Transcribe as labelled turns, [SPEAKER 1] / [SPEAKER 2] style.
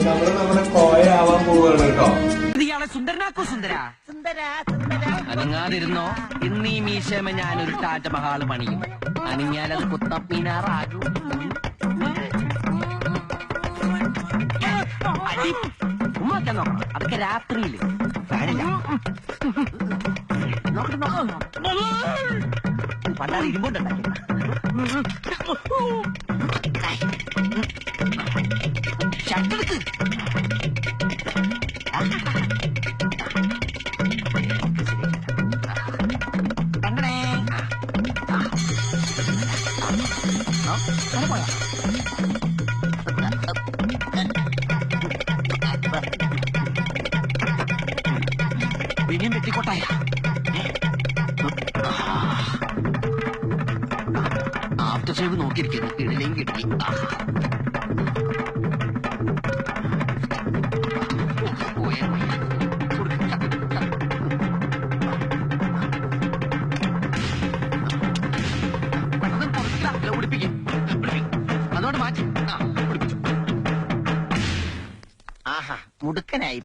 [SPEAKER 1] നമ്മുടെ കോയ ആവാൻ പോവുകയാണ് കേട്ടോ.
[SPEAKER 2] ഇയാളെ സുന്ദരനാക്കോ സുന്ദര അനങ്ങാതിരുന്നോ. ഇന്ന് ഈ മീശമ ഞാനൊരു താജ്മഹാള് പണിയും. അനങ്ങിയാലത് കുത്തപ്പീനാറാകും. ഉമ്മൊക്കെ നോക്കണം, അതൊക്കെ രാത്രിയില് ഫാനില്ല. പണ്ടാറ് ഇരുമ്പോണ്ടുണ്ടാക്കി ഷട്ടെടുക്ക്. കണ്ടേ പോയാ ഇനിയും വെട്ടിക്കോട്ടായ ആഫ്റ്റർ ഷേവ് നോക്കിയിരിക്കുന്നു. ഇടയിലേയും കിട്ടി. അതുകൊണ്ട് മാറ്റി മുടുക്കനായി.